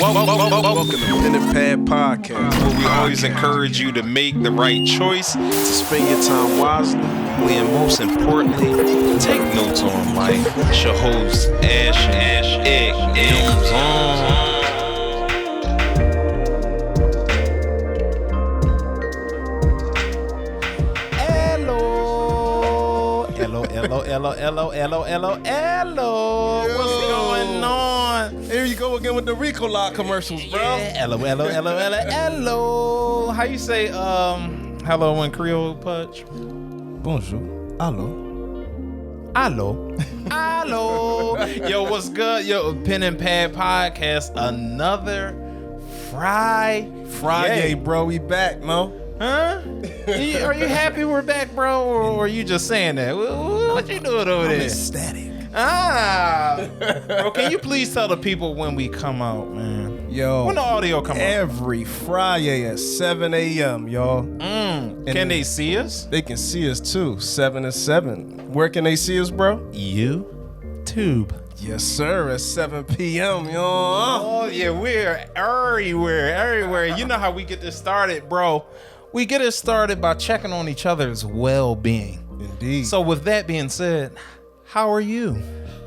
Welcome to Pen and Pad Podcast, where we always encourage you to make the right choice, to spend your time wisely, and most importantly, take notes on life. It's your host, Ash Egg. Hello. What's going on? Here you go again with the Rico Lock commercials, bro. Yeah. Hello. How you say hello in Creole, Pudge? Bonjour. Allo. Yo, what's good? Yo, Pen and Pad Podcast, another Friday, bro. We back, no? Huh? Are you happy we're back, bro? Or are you just saying that? What you doing over there? I'm ecstatic. Bro, can you please tell the people when we come out, man? Yo. When the audio come out? Every Friday at 7 a.m., y'all. Can they see us? They can see us too, 7 to 7. Where can they see us, bro? YouTube. Yes, sir, at 7 p.m., y'all. Oh, yeah, we're everywhere. You know how we get this started, bro. We get it started by checking on each other's well-being. Indeed. So with that being said, how are you?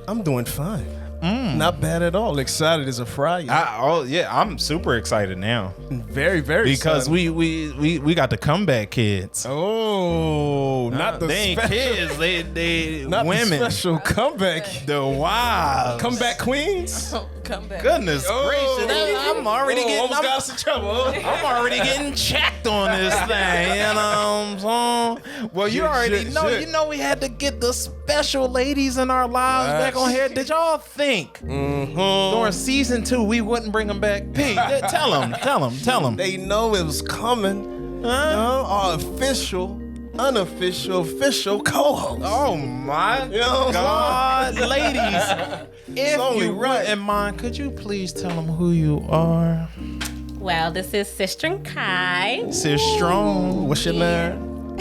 I'm doing fine. Not bad at all. Excited as a Friday. I'm super excited now. Very, very because excited. we got the comeback kids. Oh, not the they ain't special, kids. They not women. The special comeback. The wives. Comeback queens. Comeback. Goodness gracious! I'm already getting. Almost got us in trouble. I'm already getting checked on this thing. You know what I'm saying? Well, you already know. You know we had to get the special ladies in our lives back on here. Did y'all think during season 2 we wouldn't bring them back? Pete, tell them. They know it was coming. Our official co-host. Oh my God, ladies! If you wouldn't mind, could you please tell them who you are? Well, this is Sister Kai. Sis Strong. What's your name?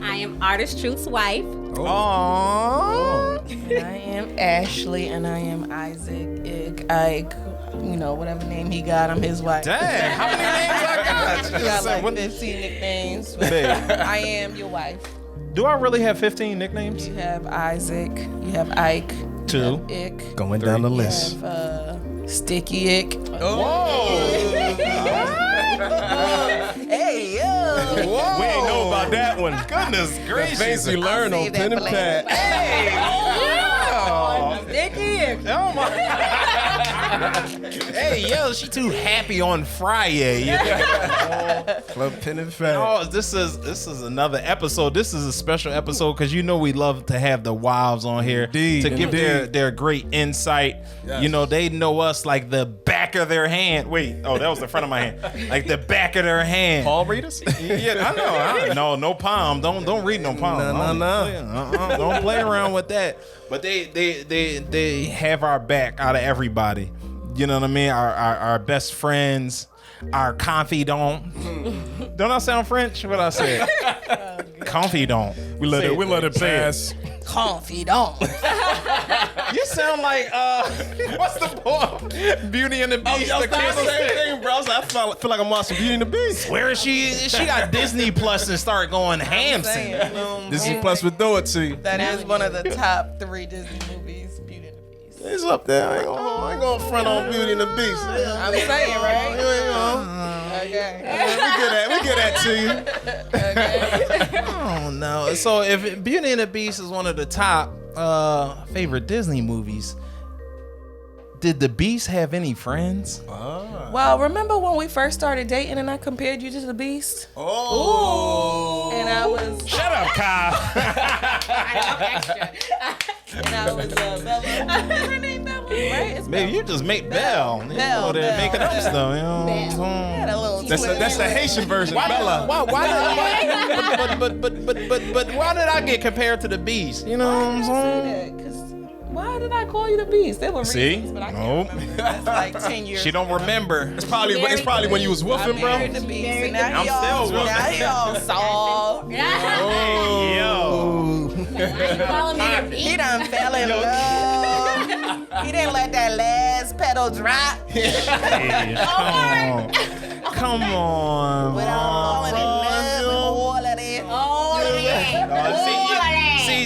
I am Artist Truth's wife. Aww. I am Ashley, and I am Isaac, Ike, whatever name he got, I'm his wife. Dang, how many names I got? You got like 15 nicknames. I am your wife. Do I really have 15 nicknames? You have Isaac, you have Ike, 2. you have Ick, Going down the you list. have Sticky Ick. Whoa! Hey, yo! Whoa! We ain't know about that one. Goodness gracious! Things we learn on Save that Pen and for Pad. later. Hey! Sticky Ick. Oh my! Hey, yo, she too happy on Friday. Club Pen and Pad. Oh, this is another episode. This is a special episode because we love to have the wives on here to give their great insight. Yes. You know, they know us like the back of their hand. Wait, that was the front of my hand. Like the back of their hand. Palm readers? Yeah, I know. No palm. Don't read no palm. No. Don't play around with that. But they have our back out of everybody. You know what I mean? Our best friends, our confidant. Don't I sound French? What I said? Confidant. We let it pass. Confidant. You sound like what's the poem? Beauty and the Beast. I was the same thing, bro. I feel like I'm watching Beauty and the Beast. Where is she got Disney Plus and start going hamson. Disney Plus would do it to you. That is one of the top 3 Disney movies, Beauty and the Beast. It's up there. I ain't gonna front on Beauty and the Beast. I'm saying, right? Okay. We get that to you. Oh no. So if Beauty and the Beast is one of the top favorite Disney movies, did the Beast have any friends? Well, remember when we first started dating and I compared you to the Beast? Oh. And I was... Shut up, Kyle. And I was Bella. Is her name Bella? Right? It's Maybe you just make Belle. You Belle, know, they're Belle. making up stuff. You know what I'm saying? had a little That's the Haitian version. Bella. But why did I get compared to the Beast? You know what I'm saying? Why did I call you the Beast? There were See? reasons, but I Nope. can't remember. That's like 10 years She don't remember. It's probably when you was I woofing, bro. married the Beast, and now I'm still now he all soft. Yo. You calling me the He beast? done fell in love. He didn't let that last pedal drop. Come on. Without falling in love with all of this. All of that. See,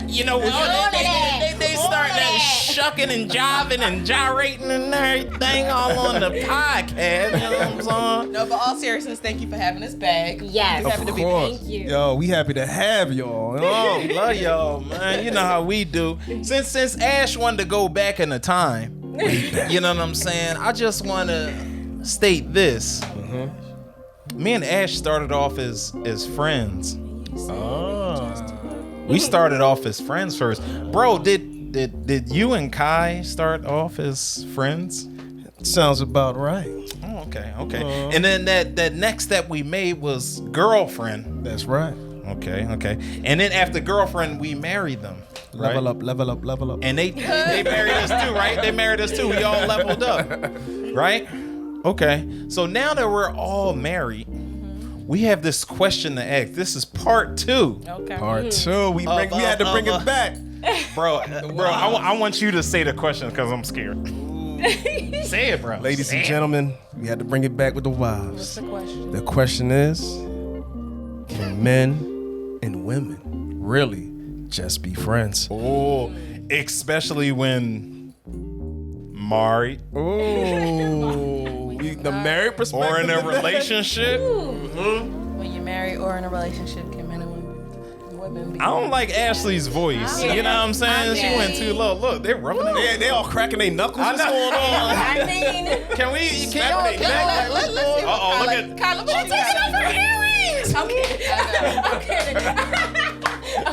you know what? They start that shucking and jiving and gyrating and everything all on the podcast. You know what I'm saying? No, but all seriousness, thank you for having us back. Yes. We happy to be course. Thank you. Yo, we happy to have y'all. Oh, love y'all, man. You know how we do. Since Ash wanted to go back in the time, you know what I'm saying? I just want to state this. Me and Ash started off as friends. We started off as friends first. Bro, did you and Kai start off as friends? Sounds about right. Oh, okay. And then that next step we made was girlfriend. That's right. Okay. And then after girlfriend, we married them. Right? Level up. And they married us too, right? They married us too. We all leveled up, right? Okay. So now that we're all married, we have this question to ask. This is part 2. Okay. Part 2. We had to bring it back. Bro, I want you to say the question because I'm scared. Say it, bro. Ladies and gentlemen, we had to bring it back with the wives. What's the question? The question is, can men and women really just be friends? Oh, especially when married Oh, the married perspective or in a relationship. When you're married or in a relationship, can men and women be I don't like Ashley's voice. Yeah. You know what I'm saying? She Yeah. went too low. Look, they're rubbing it. They all cracking their knuckles. I What's know. going on? I mean, Can we? Let's see Uh-oh, what look at- Kyla, what you got? I'm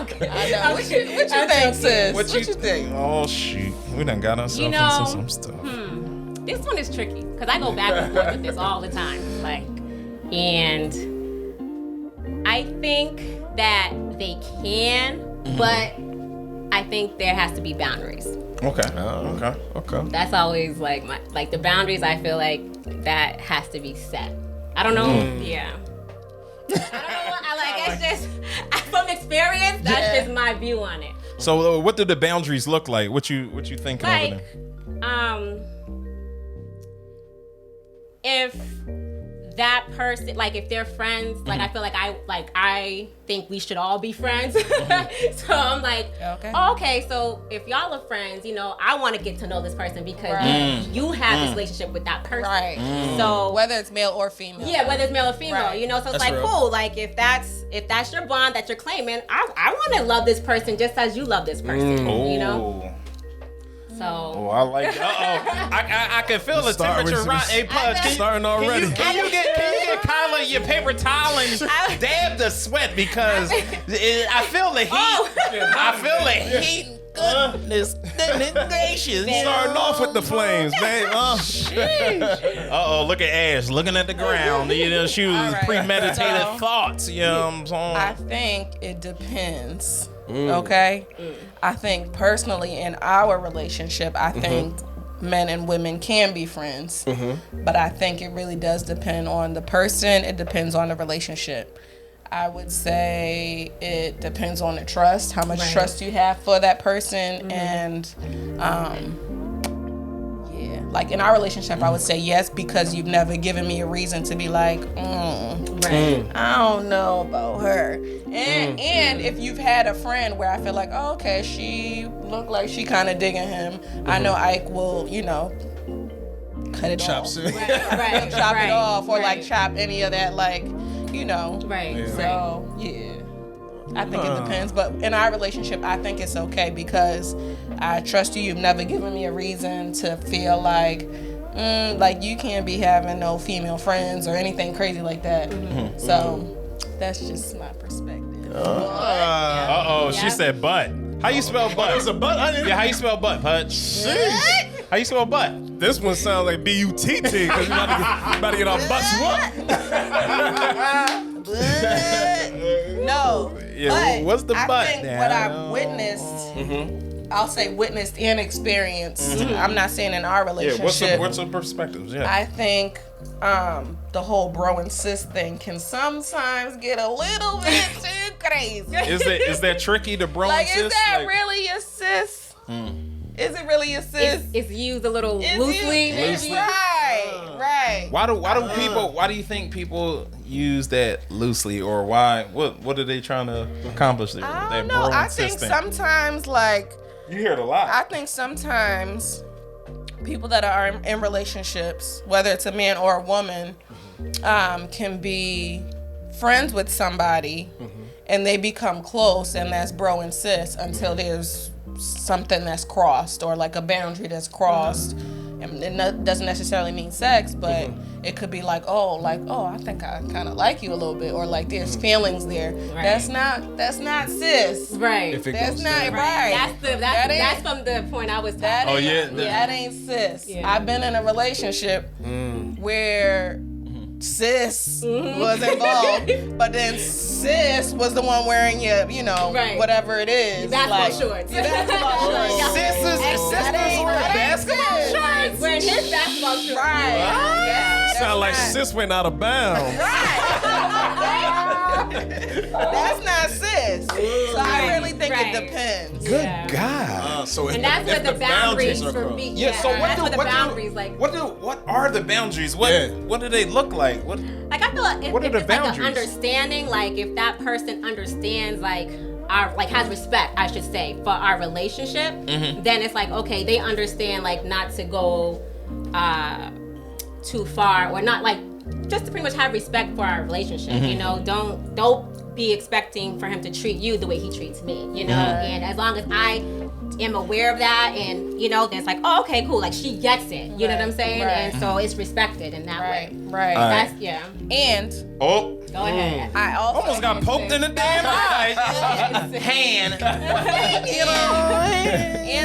kidding. I know. What you think, sis? What you think? Oh shoot, we done got ourselves You know, into some stuff. this one is tricky because I go back and forth with this all the time. And I think that they can, but I think there has to be boundaries. Okay. Okay. That's always the boundaries. I feel like that has to be set. I don't know. Yeah. I don't know. It's just from experience. That's just my view on it. So, what do the boundaries look like? What you thinking over there? If that person, if they're friends, I feel like I think we should all be friends. So I'm like, okay, so if y'all are friends, I want to get to know this person because you have this relationship with that person. Right. So Whether it's male or female. yeah, whether it's male or female, Right. so it's That's real. cool. If that's your bond that you're claiming, I want to love this person just as you love this person. So Oh, I like. I can feel the Start with temperature this- right. Hey, Pudge, Starting already. Can you get Kyla your paper towel and dab the sweat because I feel the heat. I feel the heat. Goodness gracious. Starting off with the flames, man. Uh-oh, look at Ash looking at the ground. She was All right. premeditated So, thoughts. You know what I'm saying? I think it depends. Okay? I think personally in our relationship, I think men and women can be friends. But I think it really does depend on the person. It depends on the relationship. I would say it depends on the trust, how much trust you have for that person. And in our relationship, I would say yes, because you've never given me a reason to be like, I don't know about her. And if you've had a friend where I feel like, oh, okay, she looked like she kind of digging him, I know Ike will, cut it off. Chop it off or chop any of that, Right. So, yeah. I think it depends, but in our relationship, I think it's okay because I trust you. You've never given me a reason to feel like you can't be having no female friends or anything crazy like that. So that's just my perspective. She said butt. How you spell butt? It's a butt. Yeah, how you spell butt, Pudge? How you spell butt? This one sounds like B-U-T-T because we about to get our butts whooped. No. Yeah, but what's the I butt? think Yeah, what I I've know. witnessed, I'll say witnessed and experienced. I'm not saying in our Yeah, relationship. what's the perspectives? Yeah. I think the whole bro and sis thing can sometimes get a little bit too crazy. Is that tricky to bro and sis? Is that really your sis? Is it really a sis? It's used a little loosely. Right. Why do you think people use that loosely, or why? What are they trying to accomplish there? I That don't know. bro I and think sis thing? sometimes, like, You hear it a lot. I think sometimes people that are in relationships, whether it's a man or a woman, can be friends with somebody and they become close, and that's bro and sis until there's something that's crossed, or like a boundary that's crossed. And it doesn't necessarily mean sex, but it could be like, oh, I think I kind of like you a little bit, or like there's feelings there. Right. That's not sis. Right. If it That's goes not there. right. That's from the point I was talking. That ain't sis. Yeah. I've been in a relationship where sis was involved, but then sis was the one wearing your, Right. whatever it is. Basketball shorts. Your basketball shorts. Sisters wear basketball shorts. Wearing his basketball shorts. Right. Yeah, Sound like that's sis went out of bounds. That's not sis. So I really think Right. it depends. Good Yeah. God. And that's where the boundaries for me. Yeah. So that's where the boundaries like. what are the boundaries? What do they look like? What? Like I feel like if What are it's the like an boundaries? understanding, like if that person understands like our has respect, I should say, for our relationship, then it's like okay, they understand like not to go too far, or not like just to pretty much have respect for our relationship. You know, don't be expecting for him to treat you the way he treats me. You know, and as long as I am aware of that, and then it's like, oh, okay, cool, like she gets it. You know what I'm saying? Right. And so it's respected in that way. Right. That's And Oh, Go ahead. I also almost got poked in the damn eye. Hand. And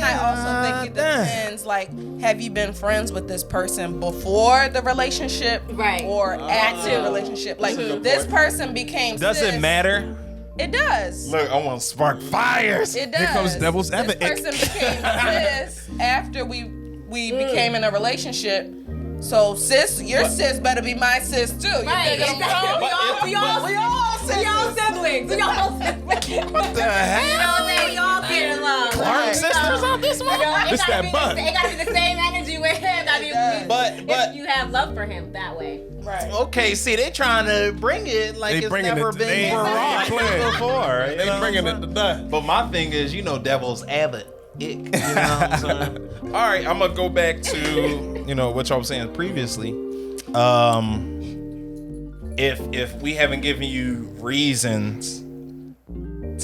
I also think it depends, like, have you been friends with this person before the relationship? Right. Or after the relationship? Like, this person became Does sis. it matter? It does. Look, I want to spark fires. It does. Here comes devil's This advocate. person became sis after we became in a relationship. So your sis better be my sis too. You Right. dig what I'm saying? We all siblings. We all siblings. What the hell? You know what I'm saying? We all get along. Clark sisters on this one? This that butt. It gotta be the same energy with him. I mean, But if you have love for him that way. Right. okay, see, they trying to bring it like They it's bringing never it- been they- brought they- before. you They know bringing what it I'm to that. But my thing is, devil's advocate. You know what I'm saying? All right, I'm gonna go back to what y'all was saying previously. If we haven't given you reasons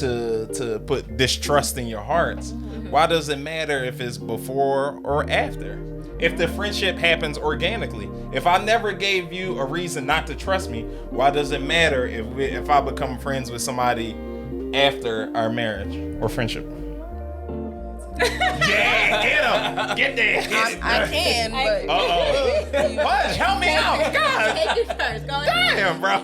to put distrust in your hearts, why does it matter if it's before or after? If the friendship happens organically, if I never gave you a reason not to trust me, why does it matter if I become friends with somebody after our marriage or friendship? Yeah, get him, get there. I can, but Push, help me out, God. Take you first. Go ahead. Damn, bro.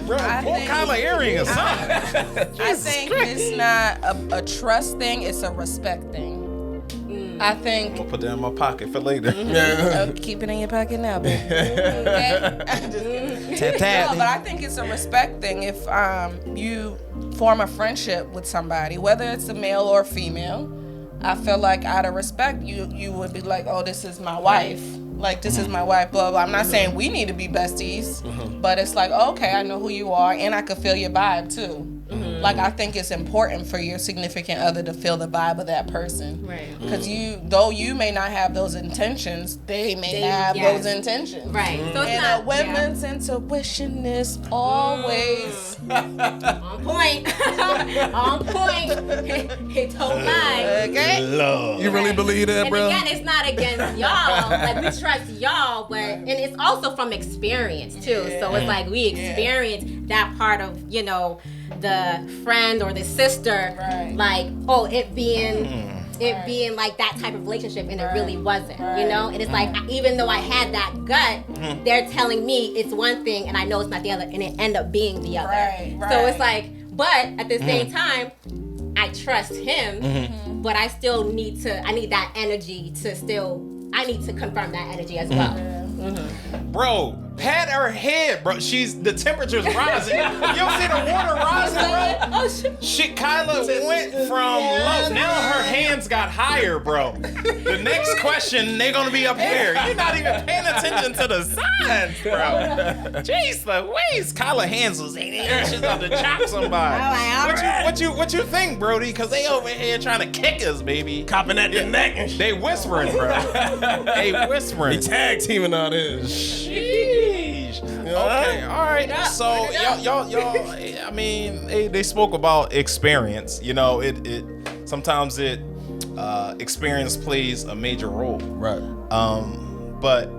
Bro, pull collar earring or something. I think it's not a trust thing, it's a respect thing. I I'm think gonna put that in my pocket for later. keep it in your pocket now, baby. Okay? I'm just kidding. No, but I think it's a respect thing. If you form a friendship with somebody, whether it's a male or female, I feel like out of respect, you would be like, oh, this is my wife. Like, this is my wife, blah, blah. I'm not saying we need to be besties, but it's like, okay, I know who you are, and I could feel your vibe, too. Like, I think it's important for your significant other to feel the vibe of that person. Right. Because though you may not have those intentions, they may have those intentions. Right. So it's And not a women's intuition is always on point. On point. It don't lie. okay. Love. You really believe that, And bro? again, it's not against y'all. Like we trust y'all, and it's also from experience too. So it's like we experience that part of the friend or the sister, like it being like that type of relationship, and it really wasn't, And it's like even though I had that gut, they're telling me it's one thing, and I know it's not the other, and it end up being the other. Right. So it's like, but at the same time, I trust him, but I still need that energy to still. I need to confirm that energy as well. Bro, pat her head, bro. The temperature's rising. You don't see the water rising, bro? Oh shit. Shit, Kyla went from low. Now her hands got higher, bro. The next question, they're gonna be up here. You're not even paying attention to the signs, bro. Jeez Louise, Kyla hands was in there. She's about to chop somebody. What you think, Brody? Cause they over here trying to kick us, baby. Copping at the neck. They whispering, bro. They whispering. They tag teaming on this. Sheesh. Okay, all right. So y'all. I mean, they spoke about experience. You know, it sometimes experience plays a major role. Right. But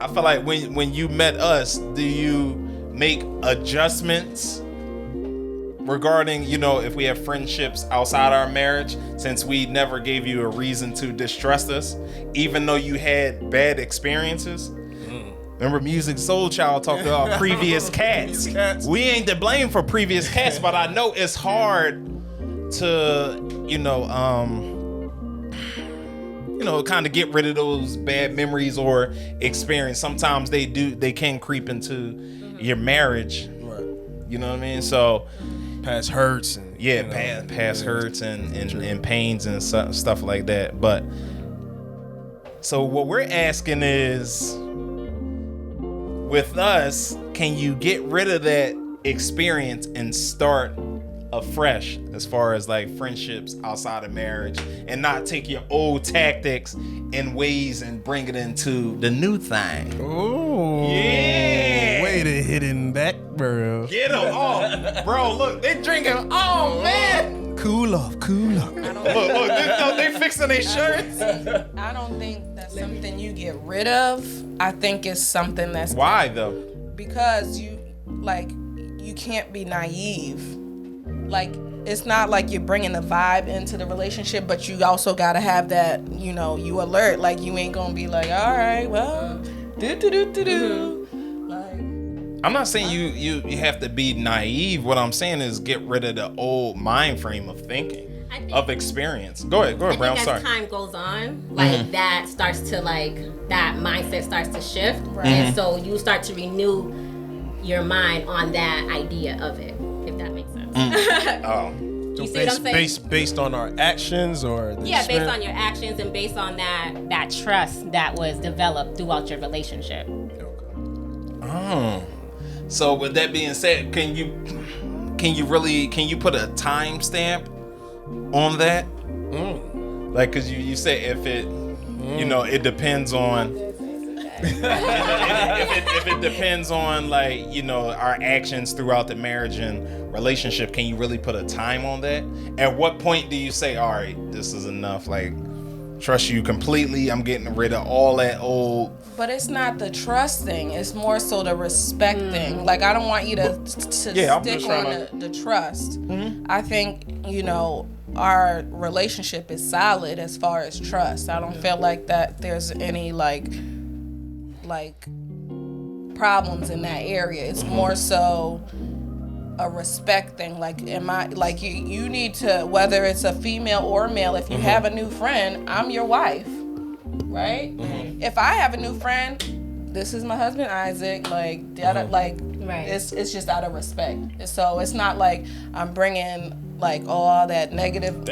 I feel like when you met us, do you make adjustments regarding, you know, if we have friendships outside our marriage, since we never gave you a reason to distrust us, even though you had bad experiences? Remember Music Soul Child talked about previous cats. We ain't to blame for previous cats, but I know it's hard to, kind of get rid of those bad memories or experience. Sometimes they can creep into your marriage. Right. You know what I mean? So past hurts and past hurts and pains and stuff like that. But so what we're asking is, with us, can you get rid of that experience and start afresh as far as like friendships outside of marriage, and not take your old tactics and ways and bring it into the new thing? Ooh. Yeah. Way to hit him back, bro. Get them off. Bro, look, they drinking. Oh, man. Cool off. Look, they fixing their shirts. I don't think that's something you get rid of. I think it's something that's... Why, though? Because you can't be naive. Like, it's not like you're bringing the vibe into the relationship, but you also got to have that, you alert. Like, you ain't going to be like, all right, well, do. Like, I'm not saying you have to be naive. What I'm saying is get rid of the old mind frame of thinking, of experience. Go ahead, Brown. As time goes on, like that starts to that mindset starts to shift, and so you start to renew your mind on that idea of it, if that makes sense. Oh. So You see what I'm saying? based on our actions or the Yeah, based experience? on your actions and based on that trust that was developed throughout your relationship. Oh. So with that being said, can you put a time stamp on that? Like, cause you say if it, it depends on. if it depends on our actions throughout the marriage and relationship, can you really put a time on that? At what point do you say, all right, this is enough? Like, trust you completely. I'm getting rid of all that old. but it's not the trust thing. It's more so the respect thing. Like, I don't want you to stick on the trust. I think, our relationship is solid as far as trust. I don't feel like that there's any like problems in that area. It's more so a respect thing. Like, you need to, whether it's a female or male, if you have a new friend, I'm your wife, right? If I have a new friend, this is my husband Isaac. Like, it's just out of respect. So it's not like I'm bringing all that negative.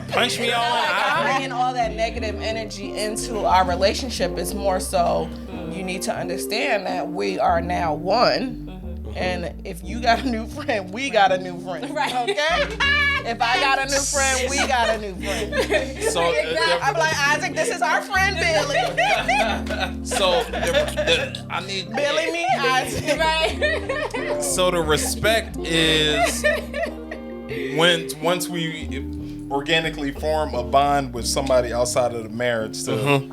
Punch me all I'm bringing all that negative energy into our relationship. It's more so you need to understand that we are now one. And if you got a new friend, we got a new friend. Right. Okay? If I got a new friend, we got a new friend. So I'm like, Isaac, this is our friend Billy. So I need Billy, me, Isaac. Right. So the respect is once we organically form a bond with somebody outside of the marriage to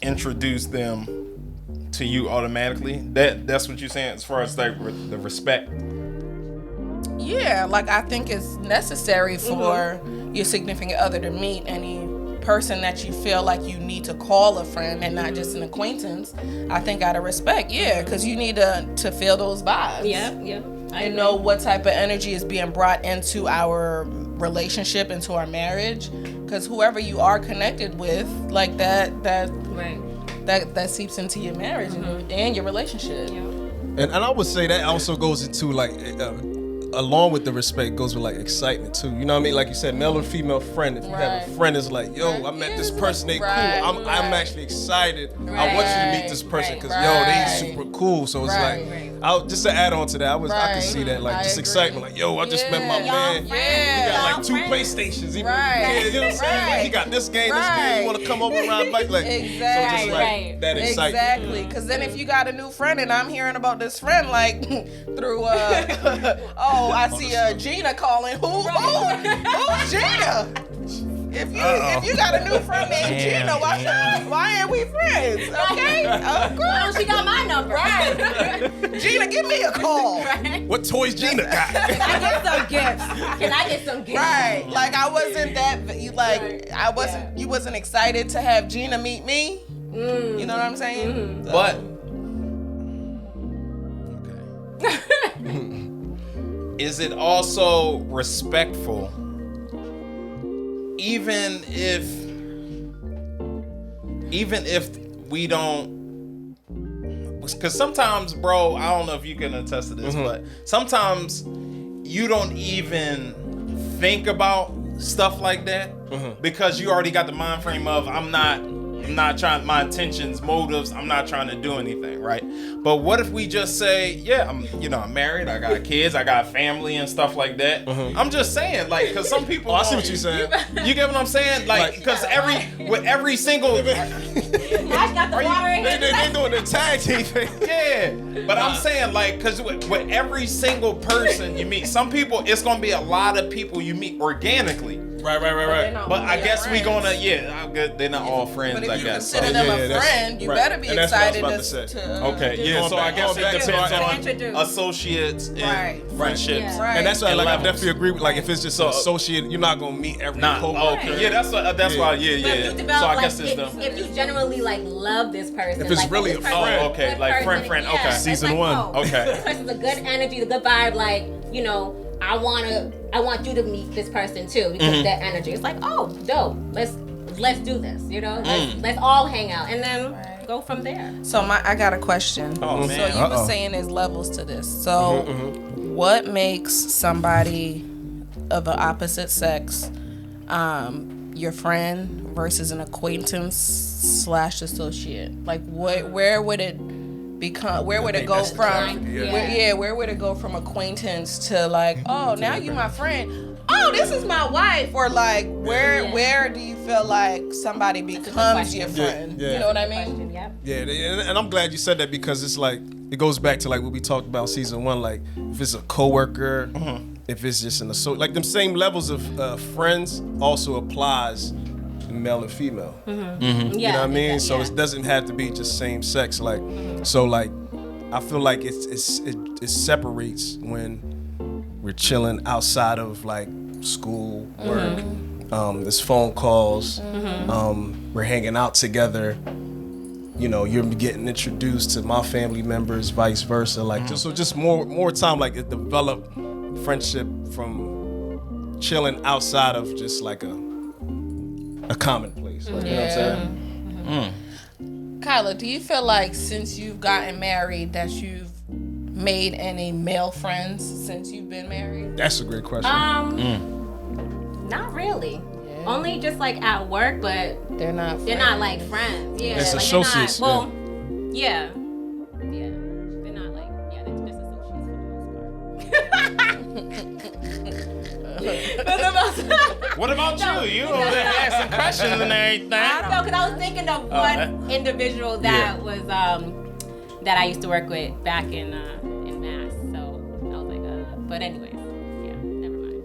introduce them to you automatically. That's what you're saying as far as the respect. Yeah, I think it's necessary for your significant other to meet any person that you feel like you need to call a friend and not just an acquaintance. I think out of respect, because you need to feel those vibes. Yeah. I know what type of energy is being brought into our relationship, into our marriage. because whoever you are connected with, like that Right. that seeps into your marriage and your relationship. Yeah. And I would say that also goes into like, along with the respect, goes with like excitement too. You know what I mean? Like you said, male or female friend. If you have a friend that's like, yo, I met this person, they cool. I'm actually excited. I want you to meet this person because yo, they super cool. So it's like, just to add on to that, I can see that, like, just excitement, like, yo, I just met my man. He got like 2 PlayStations. You know what I'm saying? Like, he got this game, you want to come over and ride bike, like, exactly. so just like that excitement. Exactly, because then if you got a new friend and I'm hearing about this friend, like, through, oh, I see Gina calling. Who's Gina? If you got a new friend named Gina, why ain't we friends? Okay, of course. Well, she got my number. Right. Gina, give me a call. Right. What toys Gina got? Can I get some gifts? Can I get some gifts? Right. Like I wasn't you wasn't excited to have Gina meet me. You know what I'm saying? But is it also respectful, even if we don't, because sometimes, bro, I don't know if you can attest to this, but sometimes you don't even think about stuff like that because you already got the mind frame of I'm not trying, my intentions, motives, I'm not trying to do anything, right? But what if we just say, yeah, I'm married, I got kids, I got family and stuff like that. I'm just saying, like, because some people. I see what you're saying. You get what I'm saying? Like, because every single. Ash got the water in his They doing the tag team thing. Yeah, but I'm saying, like, because with every single person you meet, some people, it's gonna be a lot of people you meet organically. Right. But I guess we gonna, I'm good. They're not all friends, But if I you guess. consider them a friend, you better be And that's what I was excited about to say. to Okay, yeah. So I guess it depends on associates and friendships. Yeah. Right. And that's why, And like, I levels. definitely agree with, like, if it's just an associate, you're not gonna meet every Nah. coworker. Okay. Yeah, that's why. But if you So develop, I like, guess it's them. if you genuinely like love this person, If it's like, really this a person is friend. Oh, okay, good like person, friend, yeah, okay. it's Season like, one. oh, Okay. This person's a good energy, a good vibe. Like, I want you to meet this person too because of that energy. It's like, oh, dope. Let's do this. Let's all hang out and then go from there. So I got a question. Oh, man. So you were saying there's levels to this. So what makes somebody of the opposite sex your friend versus an acquaintance / associate? Like where would it become? Where would it go from? Where would it go from acquaintance to like, oh, now you my friend? Oh, this is my wife, or like where do you feel like somebody becomes your friend? Yeah. You know what I mean? Yeah, and I'm glad you said that because it's like it goes back to like what we talked about season 1. Like if it's a coworker, if it's just an associate, like them same levels of friends also applies male and female. You know what I mean? So it doesn't have to be just same sex. Like so, like I feel like it separates when we're chilling outside of like school, work. There's phone calls. We're hanging out together. You're getting introduced to my family members, vice versa. Like just more time, like it develop friendship from chilling outside of just like a commonplace. Like, you know what I'm saying? Kyla, do you feel like since you've gotten married that you've made any male friends since you've been married? That's a great question. Not really. Only just like at work, but They're not like friends. Yeah, It's like associates, They're not, yeah. They're not like they're just associates. What about you? You over there asking questions and everything. No, because I was thinking of one individual that was that I used to work with back in Mass. So I was like, but anyways, never mind.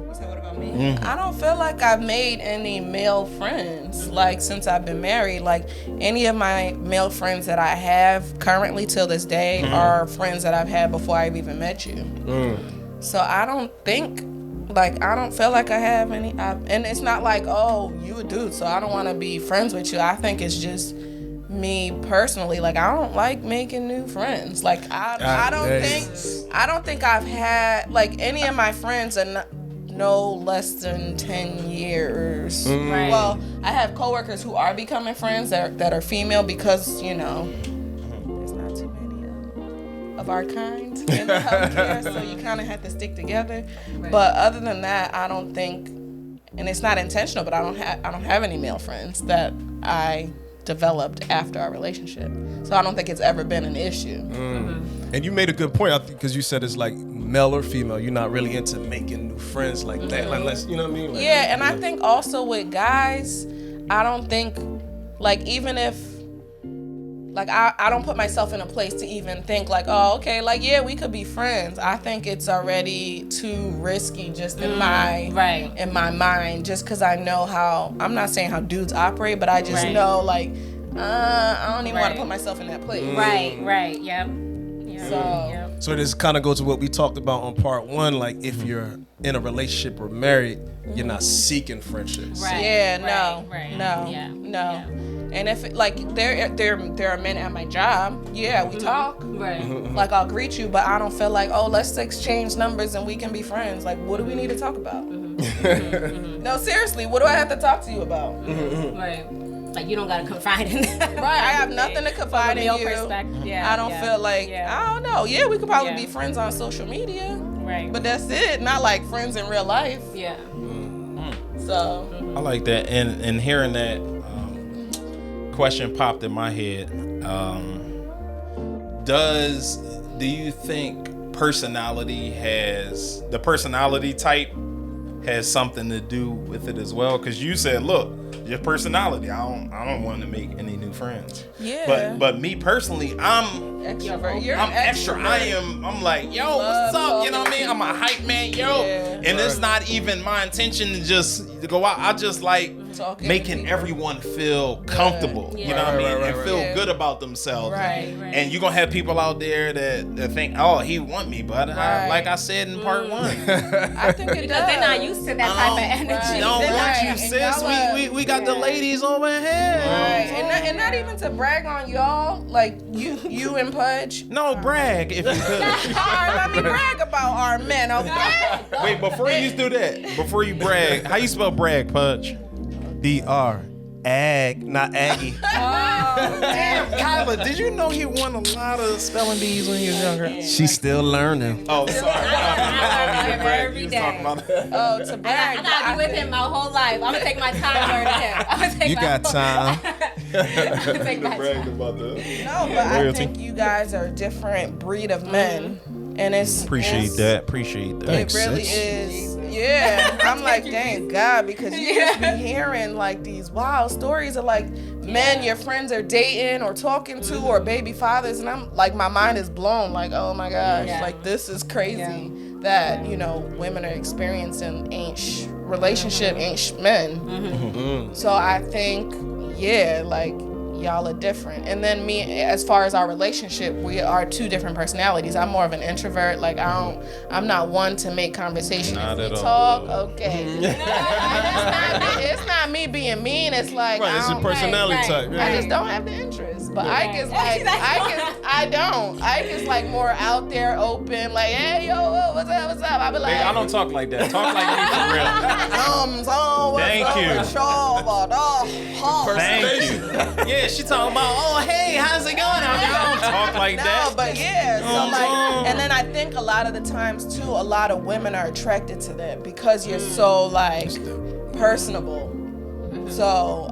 What about me? I don't feel like I've made any male friends like since I've been married. Like any of my male friends that I have currently till this day are friends that I've had before I've even met you. So I don't feel like I have any. And it's not like, oh, you a dude, so I don't want to be friends with you. I think it's just me personally. Like I don't like making new friends. Like I don't think I've had like any of my friends are no less than 10 years. Right. Well, I have coworkers who are becoming friends that are female because, you know, there's not too many of our kind in the healthcare, so you kind of have to stick together. Right. But other than that, I don't think, and it's not intentional, but I don't have any male friends that I developed after our relationship. So I don't think it's ever been an issue. And you made a good point, I think, because you said it's like male or female. You're not really into making new friends like that, unless, you know what I mean? Like, Yeah, and I think also with guys, I don't think, like, even if, like, I don't put myself in a place to even think, like, oh, okay, like, yeah, we could be friends. I think it's already too risky just in my mind, just because I know how, I'm not saying how dudes operate, but I just know, like, I don't even want to put myself in that place. Right. Yep. So this kind of goes to what we talked about on part 1. Like, if you're in a relationship or married, you're not seeking friendships. Right. Yeah, Right. no. Yeah. And if like there are men at my job, yeah, we talk. Right. Like, I'll greet you, but I don't feel like, oh, let's exchange numbers and we can be friends. Like, what do we need to talk about? No, seriously, what do I have to talk to you about? Right. Like, you don't gotta confide in that. Right, I have nothing to confide in you. Yeah. I don't feel like, I don't know. Yeah, we could probably be friends on social media. Right. But that's it. Not like friends in real life. Yeah. So. I like that, and hearing that question popped in my head. Do you think the personality type has something to do with it as well? Because you said, look, your personality, I don't want to make any new friends. Yeah. But me personally, I'm Extrovert. You're I'm an extra. extrovert. I'm like, yo, what's up? You know what I mean? I'm a hype man, yo. Yeah. And it's not even my intention to just go out. I just like Talking making to people. everyone feel comfortable. Yeah. You know what I mean? Right, and feel right. good about themselves. Right. And you're gonna have people out there that think, oh, he want me, but Right. like I said in part 1. I think it Because does. they're not used to that type of energy. Right. Don't They're want not- you, and sis. y'all We got the ladies over here. Right. And not even to brag on y'all, like you and Pudge. No, brag if you could. All right, let me brag about our men, okay? Wait, before you do that, before you brag, how you spell brag, Pudge? DR. Ag, not Aggie. Damn, Kyla, did you know he won a lot of spelling bees when he was younger? She's still learning. Oh, sorry. I learn You every was day. talking about Oh, to brag. I gotta be with him my whole life. I'm gonna take my time learning him. I'm gonna take You got time. I'm gonna take my time. about that. No, but I think you guys are a different breed of men. And it's Appreciate it's- that. Appreciate that. It really is. Yeah. I'm like, thank God, because you just be hearing like these wild stories of like men your friends are dating or talking to or baby fathers, and I'm like, my mind is blown. Like, oh my gosh, Yeah. like this is crazy that, you know, women are experiencing relationship men. So I think, yeah, like y'all are different. And then me, as far as our relationship, we are two different personalities. I'm more of an introvert. Like I'm not one to make conversation. Not if we at talk, all. okay. It's not me being mean. It's like Right, it's a personality right. type. I Yeah. just don't have the interest. But Ike is like, I don't. Ike is like more out there, open, like, hey, yo, what's up? I be like, Hey, I don't talk like that. Talk like me for real. Thank you. Thank you. Yeah, she talking about, oh, hey, how's it going? I don't talk like that. No, but yeah, so like, and then I think a lot of the times too, a lot of women are attracted to that because you're so like personable. So,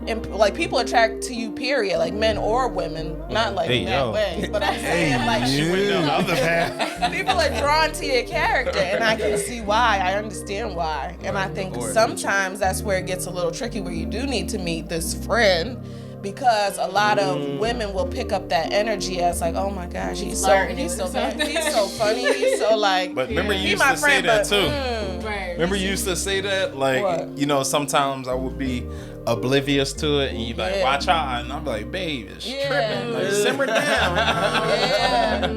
and, like, people attract to you, period, like men or women, not like Hey, in that yo. way. But I'm saying like She went down the other path. people are drawn to your character, and I can see why. I understand why, and I think sometimes that's where it gets a little tricky, where you do need to meet this friend. Because a lot of women will pick up that energy as like, oh my gosh, he's so funny, he's so like. But remember, you he used my to say friend, that but, too. Right. Remember, you used to say that, like, What? you know, sometimes I would be oblivious to it, and you'd be like, Yeah. watch out, and I'm like, babe, it's Yeah. tripping, like, simmer down. Yeah.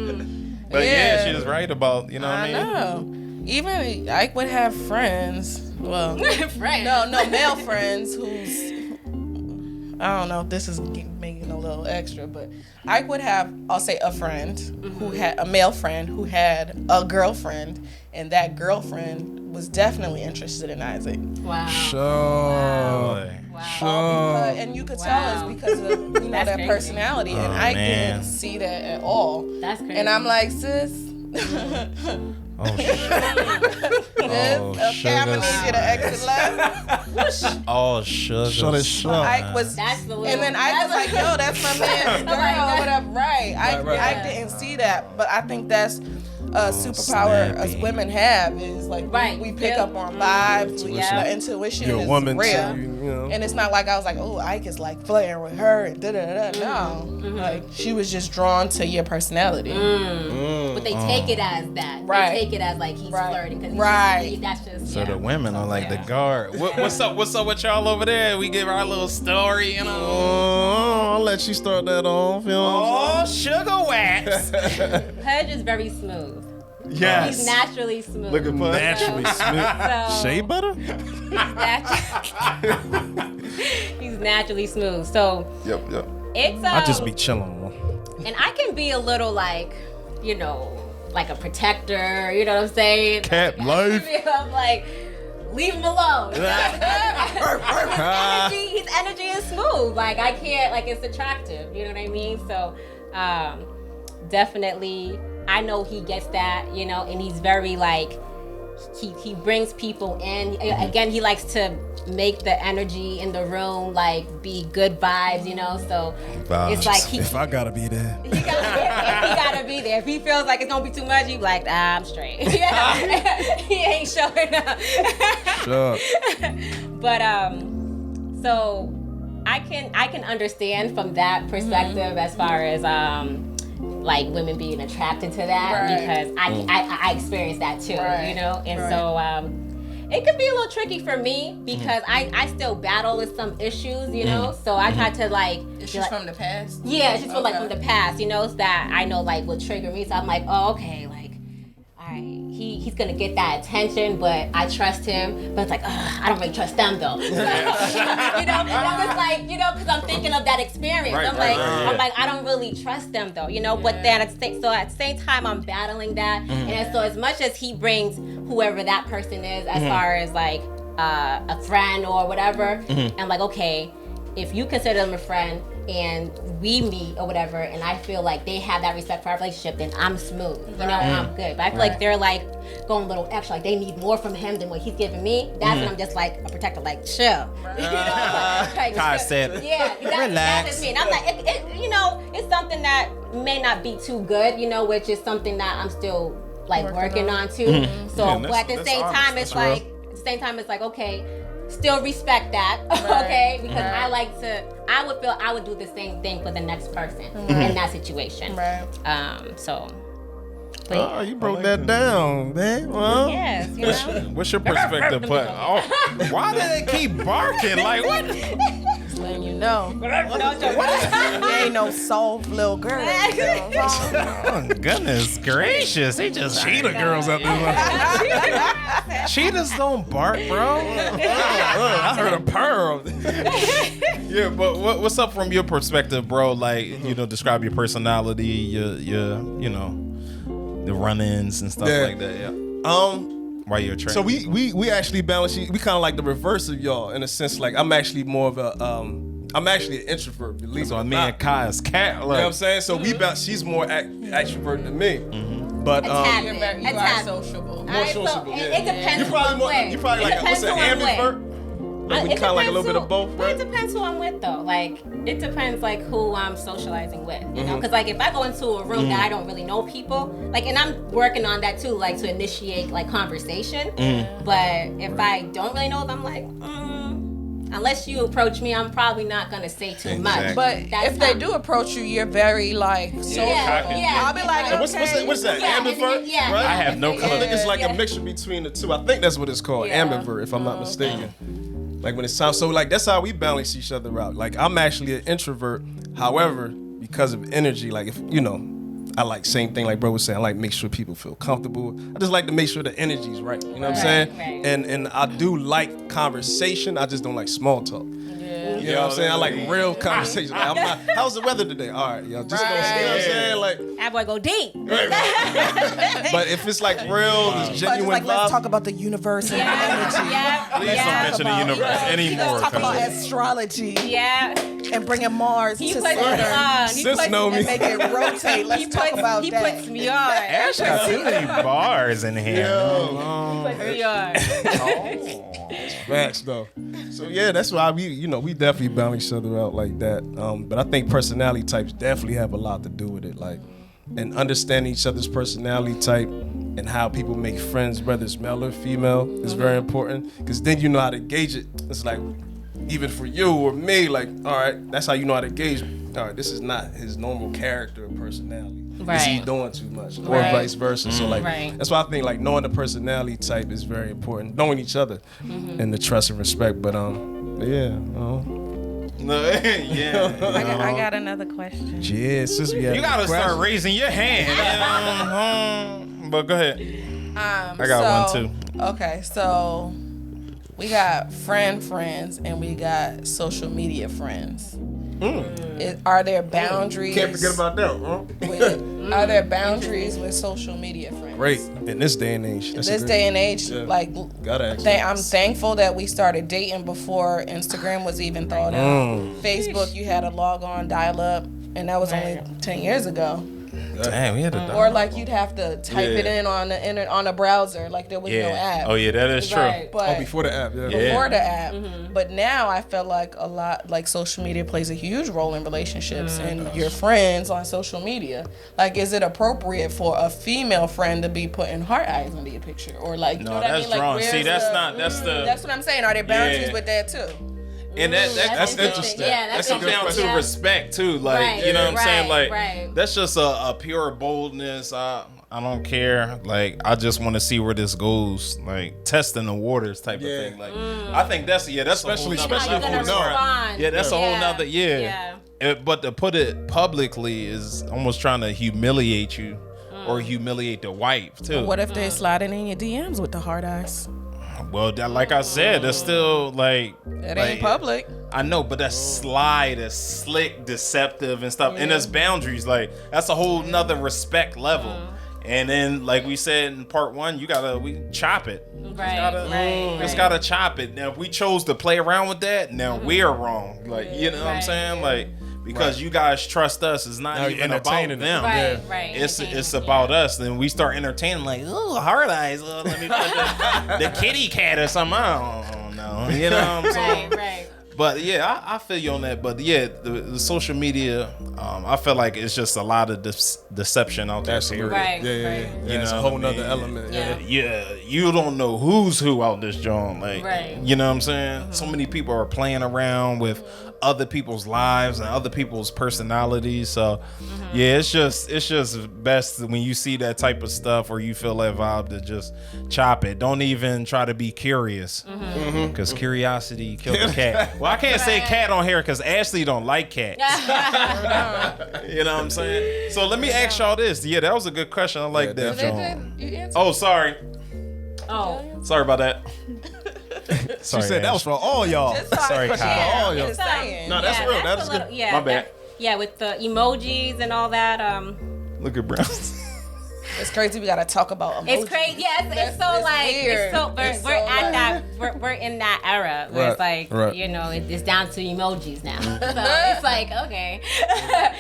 But yeah, Yeah. she was right about, you know what I mean? know. Even Ike would have friends. Well, Friend. no, male friends who's. I don't know if this is making being a little extra, but Ike would have, I'll say, a friend who had a male friend who had a girlfriend, and that girlfriend was definitely interested in Isaac. Wow. Sure. Wow. And you could tell it's because of that crazy. personality, and Ike man. didn't see that at all. That's crazy. And I'm like, sis. Oh, shit. Okay, I'm gonna need you to exit left. Oh, sugar. Shut it shut. Ike was, That's the little, and then Ike was like, "Yo, that's my man's girl, or whatever." Right? Ike didn't see that, but I think that's a superpower us snappy. women have is like Right. we pick Yeah. up on vibes. Yeah. The intuition You're a is woman real. too, you know. And it's not like I was like, oh, Ike is like flirting with her and da da da. No, like she was just drawn to your personality. but they take it as that. Right. They take it as like he's flirting because Right. that's just So the women are like the guard. What's up with y'all over there? We give our little story, you know. Oh, I'll let you start that off. You know what I'm Oh, sugar wax. Pudge is very smooth. Yes. He's naturally smooth. Look at Pudge. Naturally smooth. So, Shea butter? he's naturally smooth. So Yep. it's I just be chilling. and I can be a little like, like a protector, you know what I'm saying? Cat Like, life. I'm like, leave him alone. His energy is smooth. Like I can't, like it's attractive. You know what I mean? So definitely, I know he gets that, and he's very like, he brings people in. Again, he likes to make the energy in the room like be good vibes, So it's like If I gotta be there. he gotta be there. If he feels like it's gonna be too much, he be like, I'm straight. He ain't showing up. Sure. But so I can understand from that perspective as far as like women being attracted to that because I experienced that too, and so it could be a little tricky for me because I still battle with some issues, so I try to like Issues from the past. yeah, it's just from like from the past, that I know like will trigger me. So I'm like, oh, okay, like, all right, he's gonna get that attention, but I trust him. But it's like, I don't really trust them though. And I'm just like, because I'm thinking of that experience. I'm like, I don't really trust them though, But then at the same time, I'm battling that. And so as much as he brings whoever that person is, as far as like a friend or whatever, I'm like, okay, if you consider them a friend and we meet or whatever, and I feel like they have that respect for our relationship, then I'm smooth, I'm good. But I feel like they're like going a little extra, like they need more from him than what he's giving me. That's when I'm just like a protector, like chill. Kai said, yeah, relax. That's just me. And I'm like, it's something that may not be too good, which is something that I'm still like working on too. So, but at the same time, it's like, okay, still respect that, okay? Because I would do the same thing for the next person in that situation. Right. Oh, you broke that down, man. Well, yes, what's your perspective? But why do they keep barking? Like what? Letting you know. There ain't no soft little girl. Oh, goodness gracious. They just cheetah girls out there. Cheetahs don't bark, bro. I heard a purr. Yeah, but what's up from your perspective, bro? Like, describe your personality, your the run-ins and stuff like that. Yeah. While you're training. So we actually balance. We kind of like the reverse of y'all in a sense. Like I'm actually more of a I'm actually an introvert. Believe so it or me not. and Kai is cat. Like, You know what I'm saying? So we balance. She's more extrovert than me. But You are sociable. more sociable. It depends You probably who more. I'm with. You probably It like what's depends an who I'm with. ambivert? Like, kind of like a little bit of both, Well, right? it depends who I'm with, though. Like, it depends, like, who I'm socializing with, Because, like, if I go into a room that I don't really know people, like, and I'm working on that, too, like, to initiate, like, conversation. But if I don't really know them, I'm like, unless you approach me, I'm probably not going to say too much. But That's if they not- do approach you, you're very like social. Yeah. I'll be like, And what's that? Yeah, Ambivert? yeah. Right? I have no I clue. think it's like a mixture between the two. I think that's what it's called, Yeah. ambivert, if I'm not mistaken. Like when it's time, so like that's how we balance each other out. Like I'm actually an introvert, however, because of energy. Like if I like same thing like bro was saying. I like make sure people feel comfortable. I just like to make sure the energy's right. You know what I'm saying? Right. And I do like conversation. I just don't like small talk. You know what I'm saying? I like real conversation. Like, I'm not, how's the weather today? All right, yo, just don't, you know what I'm saying? Like, That boy go deep. but if it's like real, it's genuine like, let's vibe. talk about the universe and energy. Please don't mention the universe anymore. Let's talk about cause- astrology Yeah. and bringing Mars He to puts me Saturn on. Sis know me. and make it rotate. Let's talk about He that. puts me on. Ash got too many bars in here. Puts me on. Facts though. So yeah, that's why we definitely balance each other out like that. But I think personality types definitely have a lot to do with it. Like, and understanding each other's personality type and how people make friends, whether it's male or female, is very important. Because then you know how to gauge it. It's like, even for you or me, like, all right, that's how you know how to gauge. All right, this is not his normal character or personality. Is he Right. doing too much, or Right. vice versa? So like, Right. that's why I think like knowing the personality type is very important. Knowing each other and the trust and respect. But yeah, No, yeah. I got another question. yeah, sis, we You gotta start raising your hand. But go ahead. I got one too. Okay, so we got friends and we got social media friends. Are there boundaries? Can't forget about that, huh? Are there boundaries with social media friends? Great in this day and age. That's This a day and age, Yeah. like, Gotta ask that. I'm thankful that we started dating before Instagram was even thought of. Facebook, you had to log on, dial up, and that was only 10 years ago. Damn, we had to Or like you'd have to type it in on the on a browser, like there was no app. Oh yeah, that is true. Right. But before the app, yeah. before the app. But now I feel like a lot, like social media plays a huge role in relationships and your friends on social media. Like, is it appropriate for a female friend to be putting heart eyes under your picture? Or like, you know No, what I that's mean? Like, drawn. where's See, that's the. That's what I'm saying. Are there boundaries Yeah. with that too? And that's interesting. Yeah, That that's comes down interesting. to respect too. Like, Right, you know what I'm saying? Like, right. that's just a pure boldness. I don't care. Like, I just want to see where this goes. Like, testing the waters type of thing. Like, I think that's Especially- a whole nother especially level. if you know. Yeah, that's a whole nother But to put it publicly is almost trying to humiliate you or humiliate the wife too. What if they sliding in your DMs with the hard eyes? Well, like I said, it's still like It ain't public. I know, but that's sly, that's slick, deceptive and stuff. And there's boundaries. Like, that's a whole nother respect level. And then, like we said in part one, we chop it. Just gotta chop it. Now, if we chose to play around with that, now we're wrong. Like, you know what I'm saying? Like, because you guys trust us, it's not Now even you're about entertaining them. it. Right. It's about us. Then we start entertaining, like, oh, hard eyes. Let me put the kitty cat or something. I don't know. You know what I'm saying? Right. But yeah, I feel you on that. But yeah, the social media, I feel like it's just a lot of deception out there. Absolutely. Right. Yeah. You It's know a whole what I nother mean? element. Yeah. Yeah, you don't know who's who out this joint. Like, Right. you know what I'm saying? So many people are playing around with other people's lives and other people's personalities. So yeah, it's just best when you see that type of stuff or you feel that vibe to just chop it. Don't even try to be curious, because curiosity kills the cat. Well, I can't say cat on here because Ashley don't like cats. You know what I'm saying? So let me ask y'all this. Yeah, that was a good question. I like that, John. You answered. Oh, sorry. Oh. Sorry about that. She said that was for all y'all. Sorry, Kyle. all y'all. Just saying. No, that's real. That's good. Yeah. My bad. Yeah, with the emojis and all that. Look at Brown. It's crazy. We gotta talk about emojis. It's crazy. Yeah, it's so It's like weird. it's so we're It's we're so at like- that we're in that era where it's Right, like right. you know it's down to emojis now. So it's like okay.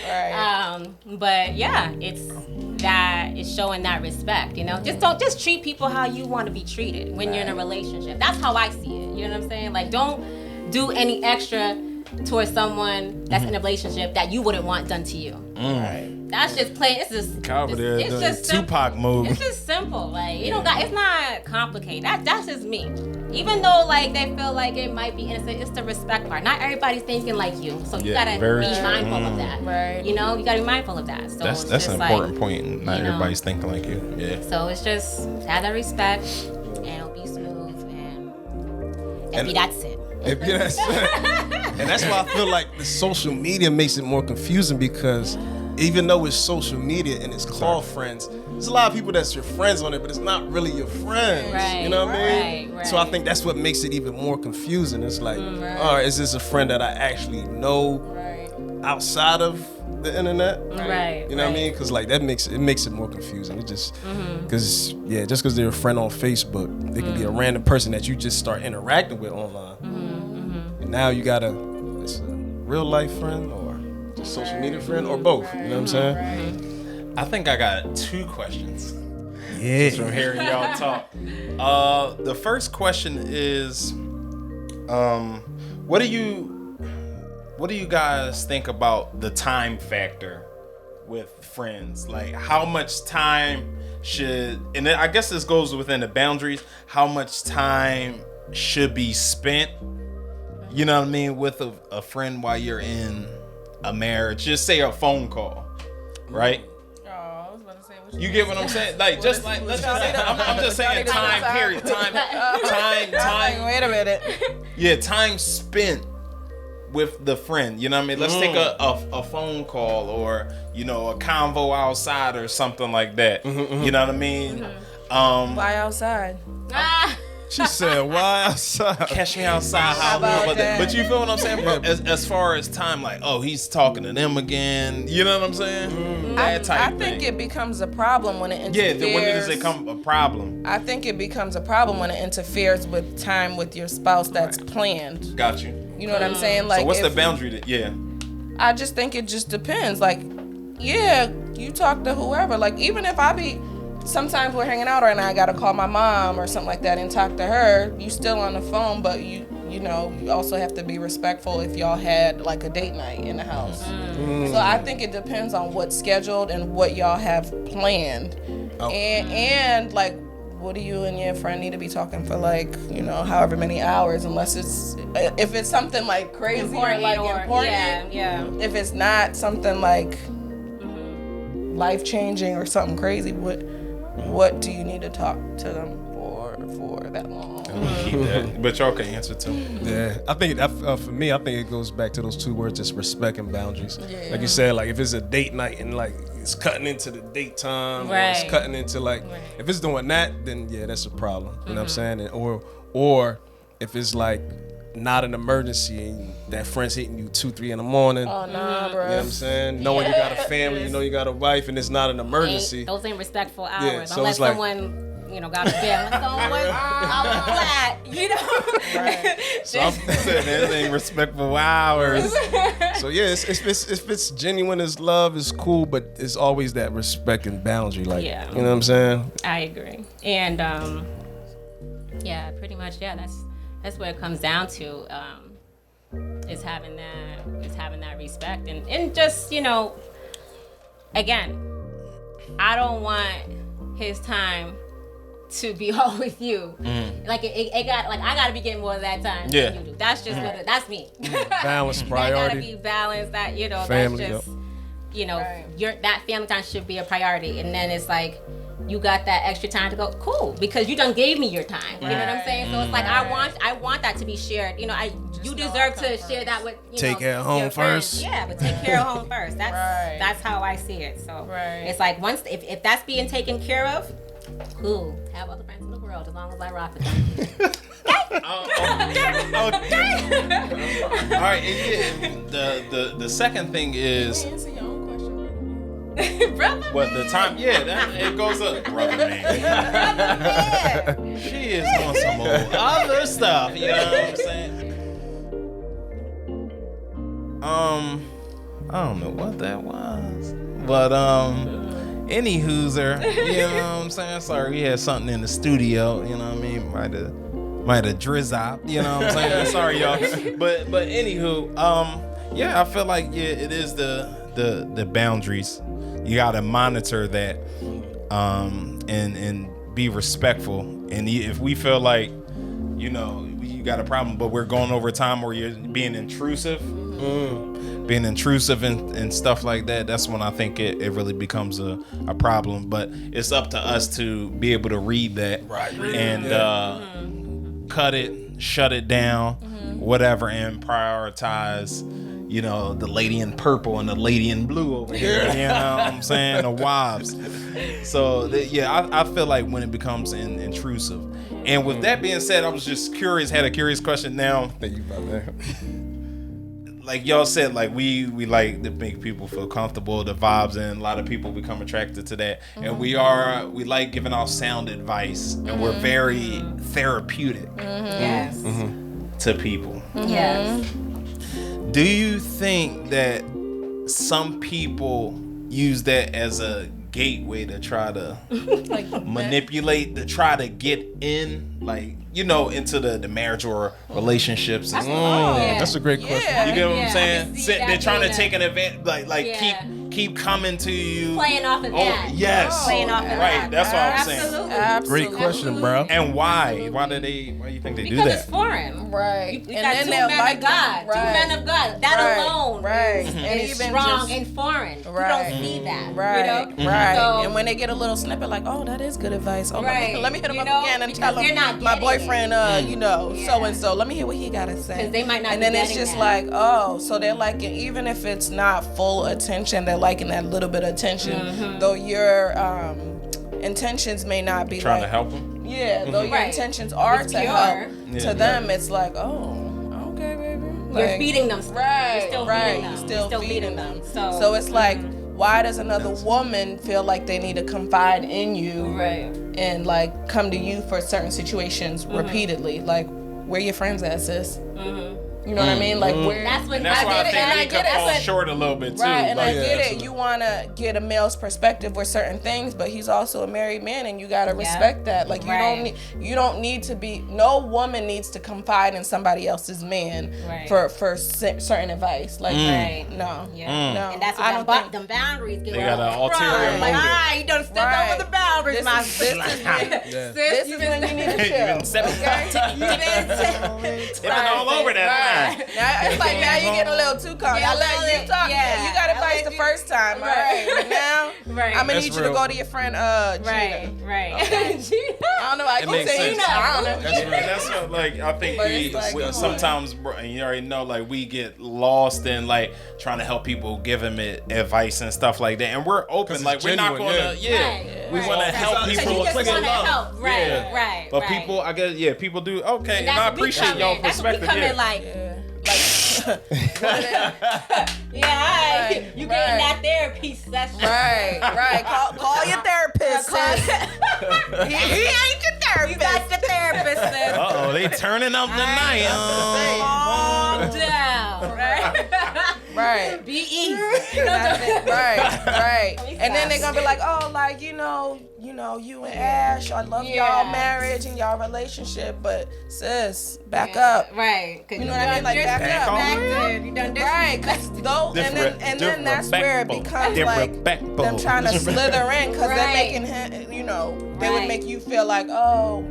Right. But yeah, it's showing that respect. You know, just treat people how you want to be treated when you're in a relationship. That's how I see it. You know what I'm saying? Like don't do any extra towards someone that's in a relationship that you wouldn't want done to you. Right. That's just plain. It's just It's just Tupac simple. move. It's just simple. Like you don't got. It's not complicated. That's just me. Even though like they feel like it might be innocent, it's the respect part. Not everybody's thinking like you, so you Yeah, gotta very be true. mindful of that. Right. You know, you gotta be mindful of that. So That's it's an just important like, point. Not you know. everybody's thinking like you. Yeah. So it's just have that respect, and it'll be smooth, and that's it. And that's why I feel like the social media makes it more confusing because even though it's social media and it's called friends, there's a lot of people that's your friends on it, but it's not really your friends. Right, You know what I mean? right. So I think that's what makes it even more confusing. It's like, all right, is this a friend that I actually know outside of the internet? Right. You know what I mean? Because like that makes it more confusing. It just because just because they're a friend on Facebook, they could be a random person that you just start interacting with online. And now you gotta, it's a real life friend or just social media friend or both. You know what I'm saying? I think I got 2 questions. Yeah. From hearing y'all talk. The first question is, what do you guys think about the time factor with friends? Like, how much time should, and I guess this goes within the boundaries, how much time should be spent, you know what I mean, with a friend while you're in a marriage? Just say a phone call, right? You get what I'm saying? Like, just like, let's just say, I'm just saying time period. Time. Wait a minute. Yeah, time spent with the friend. You know what I mean? Let's take a phone call or, you know, a convo outside or something like that. You know what I mean? Why outside? She said, "Why outside? Catch me outside." How about that? But you feel what I'm saying, bro? As far as time, like, oh, he's talking to them again. You know what I'm saying? That type I think thing. it becomes a problem when it Yeah, interferes. when does it become a problem? I think it becomes a problem when it interferes with time with your spouse that's planned. Got you. You know what I'm saying? Like, So what's the if- boundary? Yeah. I just think it just depends. Like, yeah, you talk to whoever. Like, even if sometimes we're hanging out right now, I gotta call my mom or something like that and talk to her. You still on the phone, but you know, you also have to be respectful if y'all had like a date night in the house. So I think it depends on what's scheduled and what y'all have planned. And like, what do you and your friend need to be talking for, like, you know, however many hours, unless if it's something like crazy Important, yeah. If it's not something like life changing or something crazy, what do you need to talk to them for that long? Keep that. But y'all can answer too. Yeah, I think that for me, I think it goes back to those 2 words, just respect and boundaries. Yeah. Like you said, like if it's a date night and like it's cutting into the date time, or it's cutting into like, if it's doing that, then yeah, that's a problem. You know what I'm saying? And, or if it's like not an emergency and that friend's hitting you 2-3 in the morning. Oh nah, bro. You know what I'm saying? Knowing you got a family, you know you got a wife, and it's not an emergency. Those ain't respectful hours. so Unless it's like, someone, you know, got a balance on one. I'm glad, you know. So I'm saying that ain't respectful hours. So yeah, if it's genuine as love, it's cool, but it's always that respect and boundary. Like, you know what I'm saying? I agree. And yeah, pretty much, yeah, that's what it comes down to. Is having that respect and just, you know, again, I don't want his time to be all with you. Like it got, like, I gotta be getting more of that time than you do. That's just what that's me. Balance, priority. That gotta be balanced. That, you know, Family, that's just you know, that family time should be a priority. And then it's like, you got that extra time to go, cool, because you done gave me your time. You know what I'm saying? So it's like, I want that to be shared. You know, you deserve to share that with, you take know, care of home your friends. first. Yeah, but take care of home first. That's how I see it. So it's like, once if that's being taken care of, cool. Have all the friends in the world as long as I rock with them. All right, and yeah, the second thing is, Answer your own question. Brother, what the time? Yeah, it goes up, brother man. She is on some old other stuff. You know what I'm saying? I don't know what that was, but any hooser, you know what I'm saying? Sorry, we had something in the studio. You know what I mean? Might have drizzop. You know what I'm saying? Sorry, y'all. But anywho, yeah, I feel like it is the boundaries. You gotta monitor that, and be respectful. And if we feel like, you know, you got a problem, but we're going over time, or you're being intrusive, and stuff like that, that's when I think it really becomes a problem. But it's up to us to be able to read that, and cut it, shut it down, whatever, and prioritize, you know, the lady in purple and the lady in blue over here. You know what I'm saying? The wives. So I feel like when it becomes intrusive. And with that being said, I was just curious, had a curious question now. Thank you about that. Like y'all said, like we like to make people feel comfortable, the vibes, and a lot of people become attracted to that. And we like giving out sound advice, and we're very therapeutic Yes. to people. Yes. Do you think that some people use that as a gateway to try to manipulate, to try to get in, like, you know, into the marriage or relationships? And That's a great question. you get what I'm I saying? can see that They're trying to being take an event, like keep coming to you, Playing off of that. Yes, Playing off of that. right. That's what I'm saying. Absolutely. Great question, bro. And why? Why do you think they do Because that? it's foreign. Right. We got two men of God. Two men of God. That alone And is even strong just, and foreign. You Right. don't see that. right, You know? right. So- And when they get a little snippet, like, oh, that is good advice. Oh, Right. let me hit him You up know, again and because tell they're not him my getting boyfriend, you know, Yeah. so and so. Let me hear what he gotta say. 'Cause they might not And be then it's getting just that. like, oh, so they're liking, even if it's not full attention, they're liking that little bit of attention, though your intentions may not be Trying like, to help them? Yeah, though your Right. intentions are It's to pure. help. Yeah. To them, it's like, oh, okay, baby. You're Like, feeding them. Right, You're still right. feeding them. You're still feeding them. So it's like, why does another woman feel like they need to confide in you right. and like come to you for certain situations repeatedly? Like, where your friends at, sis? You know what I mean? Like, where? That's when And that's I why I get it. think And we I could get fall it. short a little bit too. Right, and I Like, get it. You want to get a male's perspective with certain things, but he's also a married man, and you got to respect that. Like, Right. you don't need to be. No woman needs to confide in somebody else's man Right. for certain advice. Like, Right. no, Yeah. no. And that's I what don't think. them boundaries get. They got an crossed. ulterior Like, motive. all right, you done stepped Right. over the boundaries, my This sister. is when, Sis, this you is been when you need to You chill. been stepping Okay? Tipping all over that line. Now it's like now you getting a little too calm. Yeah, I let you talk. yeah. You got I advice let the you- first time, all Right. right? But now Right. I'm gonna That's need you to real. go to your friend Gina. Right, right. I don't know. I It keep makes saying sense. Gina. I don't know. That's And real. that's what, like, I think But it's like, we come on. sometimes, bro, and you already know, like, we get lost in like trying to help people, give them advice and stuff like that, and we're open, 'Cause like it's we're not genuine, gonna, Right, we right. want to help Because people. you just want to help. Right, Yeah. right. But right. people, I guess, people do okay, and That's I what we appreciate come y'all in. That's what we perspective. come in like, yeah, all right. You getting that therapy session. Right. Call your therapist. sis. he ain't your therapist. You got your therapist, sis. Uh-oh, they turning up tonight. Calm down, right? Right. Be easy. Right. And then they're gonna be like, oh, like, you know, you and Ash, I love y'all marriage and y'all relationship, but sis, back up. Right. You know what I mean? Like, back up. You done Right, cause and then that's where it becomes like them trying to slither in, cause they're making him, they would make you feel like, oh,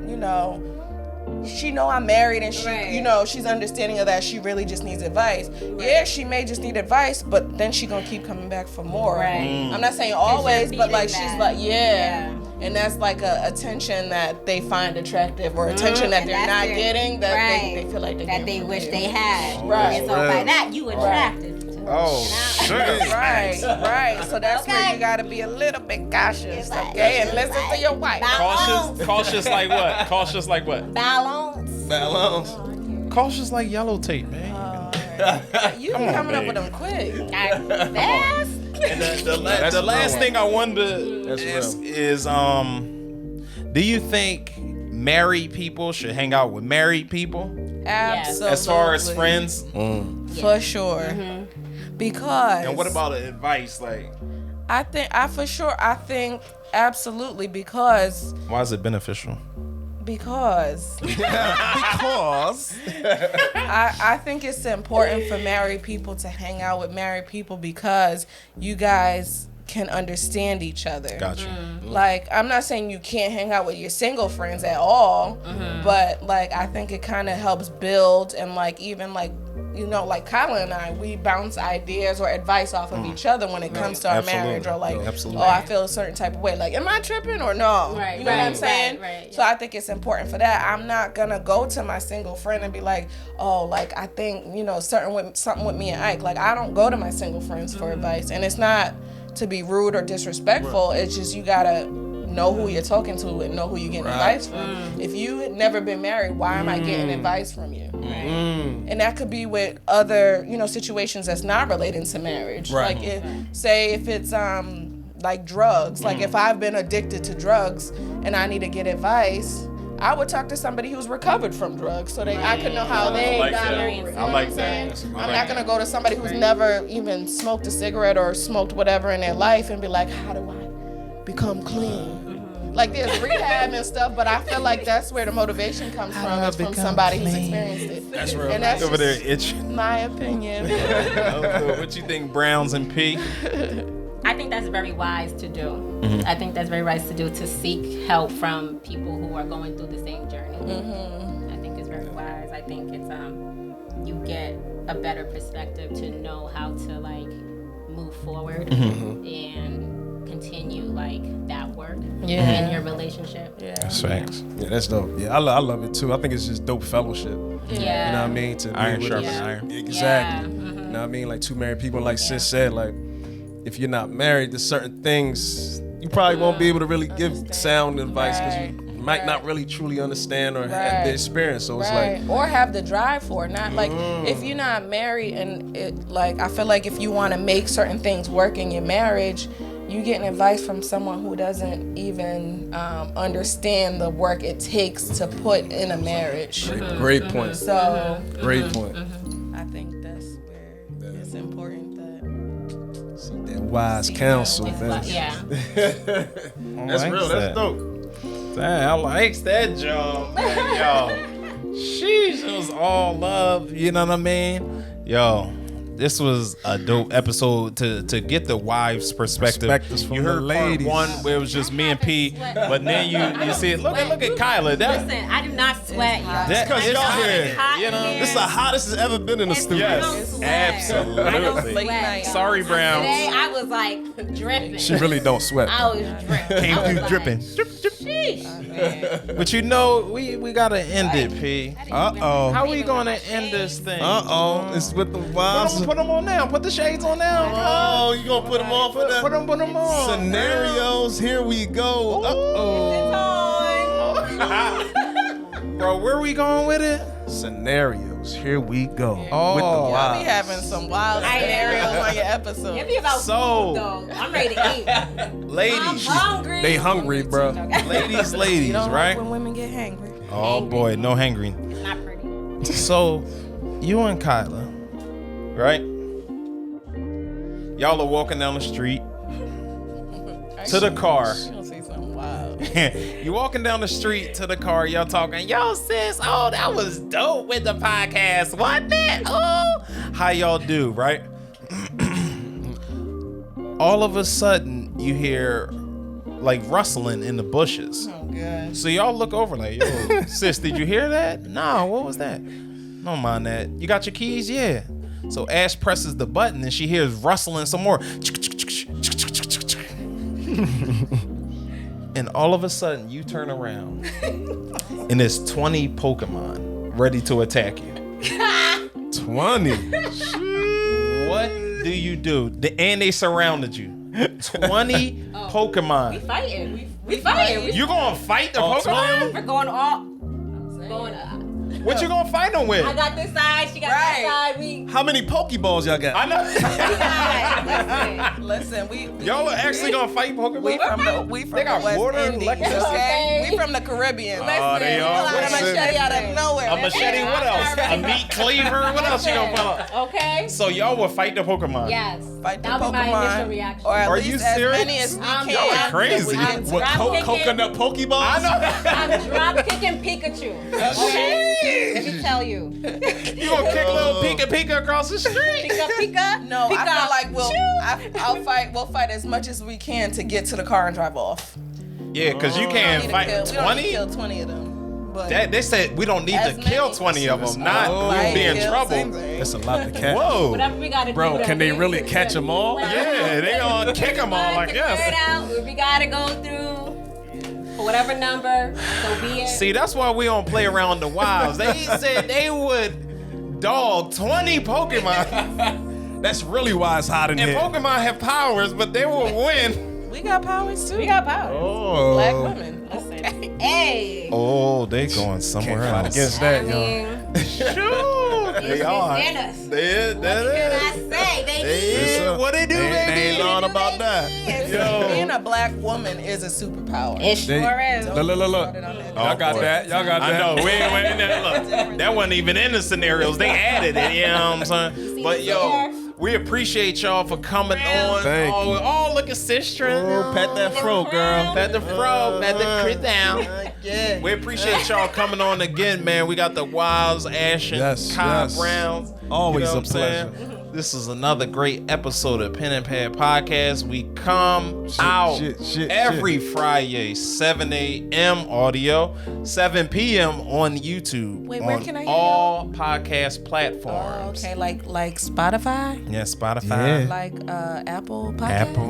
she know I'm married and she, she's understanding of that. She really just needs advice. Yeah, she may just need advice, but then she gonna keep coming back for more. Right. I'm not saying always, but like feeding she's that. like, and that's like a attention that they find attractive or attention that And they're that's not it. getting that Right. they feel like that they wish they had. Right. And so by that, you attractive. Oh, sugar. Right. So that's where you gotta be a little bit cautious, okay, and listen to your wife. Cautious like what? Cautious like what? Balance. Cautious like yellow tape, man. You be coming up with them quick. Fast. And the last thing I wonder That's is do you think married people should hang out with married people Absolutely. as far as friends? For sure. Because. And what about advice? Like, I think absolutely because why is it beneficial? because I think it's important for married people to hang out with married people because you guys can understand each other. Gotcha. Like, I'm not saying you can't hang out with your single friends at all, but like I think it kind of helps build and like even like you know, like Kyla and I, we bounce ideas or advice off of each other when it comes to our marriage, or like, Absolutely. oh, I feel a certain type of way. Like, am I tripping or no? Right, you know what I'm right, saying? right, So I think it's important for that. I'm not gonna go to my single friend and be like, oh, like I think, you know, something with me and Ike. Like, I don't go to my single friends for advice, and it's not to be rude or disrespectful. It's just you gotta know who you're talking to and know who you're getting advice from. If you had never been married, why am I getting advice from you? And that could be with other, you know, situations that's not relating to marriage. Right. Like, if it's like drugs. Like, if I've been addicted to drugs and I need to get advice, I would talk to somebody who's recovered from drugs so that I could know how they like got that. over it. I like that. I'm not gonna go to somebody who's never even smoked a cigarette or smoked whatever in their life and be like, how do I become clean? Like, there's rehab and stuff, but I feel like that's where the motivation comes from, is from somebody who's experienced it. That's real. And that's Over there just itching. my opinion. What you think, Browns and P? I think that's very wise to do. I think that's very wise to do, to seek help from people who are going through the same journey. I think it's very wise. I think it's you get a better perspective to know how to like move forward and continue like that work in your relationship. That's facts. Yeah, that's dope. Yeah, I love it too. I think it's just dope fellowship. Yeah. You know what I mean? To be Iron with sharpens us. iron. Exactly. Yeah. You know what I mean? Like, two married people, like Sis said, like, if you're not married, there's certain things you probably won't be able to really give sound advice because you might not really truly understand or have the experience. So it's like, or have the drive for it. Not like, if you're not married and it, like, I feel like if you want to make certain things work in your marriage, you getting advice from someone who doesn't even understand the work it takes to put in a marriage. great point. So Great point. I think that's where it's important that That wise counsel, man. Yeah. That's real. That's dope. Damn, I likes that job, man. Yo, sheesh, it was all love. You know what I mean? Yo, this was a dope episode to get the wives' Perspectives from you heard the ladies. part one where it was just me and P, but then you see it. Look at Kyla. That, Listen, I do not sweat, y'all. that because it's y'all hot here. in Hot here, you know? in This is the hottest it's ever been in the studio. I don't sweat. absolutely. I don't Late sweat, night. y'all. Sorry, Browns. Today I was like dripping. She really don't sweat. I was dripping. Came I was through like, dripping. Sheesh. But you know, we gotta end it, P. Uh-oh. How we gonna end this thing? It's with the wives. Put them on now. Put the shades on now. Oh, you gonna put them on for that? Put them on. Scenarios, here we go. Bro, where we going with it? Scenarios, here we go. Oh. With the y'all be wives. having some wild scenarios on your episode. It be about So- food, though. I'm ready to eat. I'm Ladies, hungry. They hungry, bro. ladies, You don't right? like when women get hangry. Oh boy, no hangry. It's not pretty. So, you and Kyla, right? Y'all are walking down the street to the car. You don't say something wild. You walking down the street to the car, y'all talking, yo sis, oh, that was dope with the podcast, wasn't it? Oh, how y'all do, right? All of a sudden, you hear like rustling in the bushes. Oh, gosh. So y'all look over like, yo, sis, did you hear that? No, what was that? Don't mind that. You got your keys? Yeah. So Ash presses the button and she hears rustling some more. And all of a sudden, you turn around and there's 20 Pokemon ready to attack you. 20. What do you do? And they surrounded you. 20 Pokemon. Fighting. We fighting. You gonna fight the Pokemon? We're going all. What you gonna fight them with? I got this side. She got that side. We How many Pokeballs y'all got? I know. got. Listen, we Y'all are actually gonna fight Pokemon? we They from got the West water, Indies, electricity. okay? We from the Caribbean. Oh, they are. With a machete out of nowhere. A machete, what else? A meat cleaver? What else you gonna pull up? Okay. So y'all will fight the Pokemon? Yes. Fight the That'll be my Pokemon, initial reaction. or at Are least you as serious? many as we Y'all can. are crazy. I'm What, drop kicking. coconut Pokeballs? I know. I'm drop kicking Pikachu. Okay. Let me tell you. You gonna kick little Pika across the street? Pika Pika. No, Pika. I feel like we'll fight as much as we can to get to the car and drive off. Yeah, because you We can't don't fight need to 20. kill 20 of them. but They said we don't need As to kill many. 20 of them. Not Like, we'll be in kill, trouble. same thing. That's a lot to catch. Whoa. Whatever we gotta Bro, do. can they really catch them all? Yeah, they gonna kick them all, I Figure it guess. out. If we gotta go through whatever number, so be it. See, that's why we don't play around the wilds. They said they would dog 20 Pokemon. That's really why it's hot in And here. Pokemon have powers, but they will win. we got powers too. We got power. Oh. Black women. Listen. Hey. Oh, they going somewhere Can't fight else. against I that, yo. mean, Shoot, they it's are. in us. They, What can I say? They They, sir. what they do, They baby? ain't lying about that. Yo. Being a black woman is a superpower. It sure is. Look. Y'all got boy. that. Y'all got I that. know. We ain't waiting there. Look, that wasn't even in the scenarios. They added it. You know what I'm saying? But yo, we appreciate y'all for coming on. Thank oh, you. Oh, look at Sister. Oh, pat that fro, girl. Pat the fro. Pat the crit down. We appreciate y'all coming on again, man. We got the Wilds, Ash, and Yes, Kai yes. Browns. Always You know a what I'm saying? pleasure. This is another great episode of Pen and Pad Podcast. We come out every Friday, 7 a.m. audio, 7 p.m. on YouTube. Wait, where on can I hear all podcast Oh, platforms. okay, like Spotify, Yeah, Spotify, Yeah. like Apple Podcast,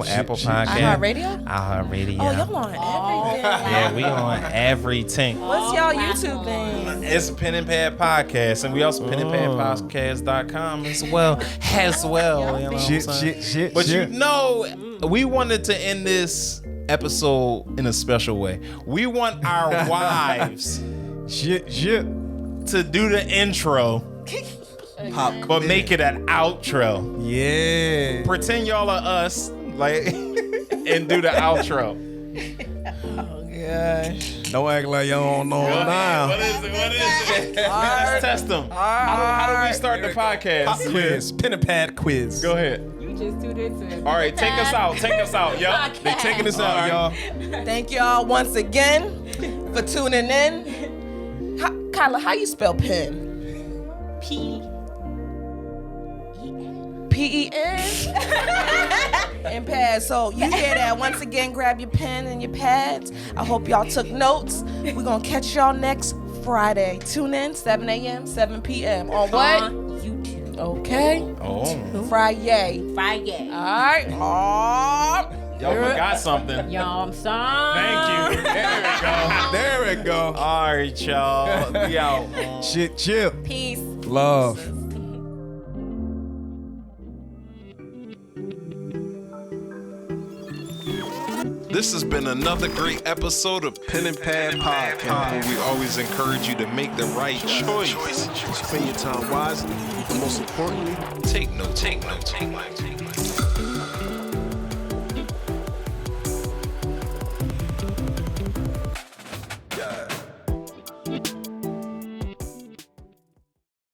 Apple shit. Podcast, iHeartRadio. iHeartRadio. Oh, y'all on everything. Yeah, we on everything. What's y'all YouTube thing? It's Pen and Pad Podcast, and we also penandpadpodcast.com as well. You know what I'm saying? But you know, we wanted to end this episode in a special way. We want our wives Shit. to do the intro, but make it an outro. Yeah. Pretend y'all are us, like, and do the outro. Gosh. Don't act like y'all don't know now. What is it? Let's test them. How do we start the Pop podcast? quiz. Pen and pad quiz. Go ahead. You just tuned into it. All right, take us out, yo. They taking us out, y'all. Thank y'all once again for tuning in. Kyla, how you spell pen? P. P-E-N? And pad. So you hear that. Once again, grab your pen and your pads. I hope y'all took notes. We're going to catch y'all next Friday. Tune in, 7 a.m., 7 p.m. On what? On YouTube. Okay. Oh, Friday. Friday. All right. y'all forgot something. Y'all, I'm sorry. Thank you. There we go. All right, y'all. We out. Shit, chill. Peace. Love. This has been another great episode of Pen and Pad Podcast, where we always encourage you to make the right choice. Spend your time wisely, and most importantly, Take notes.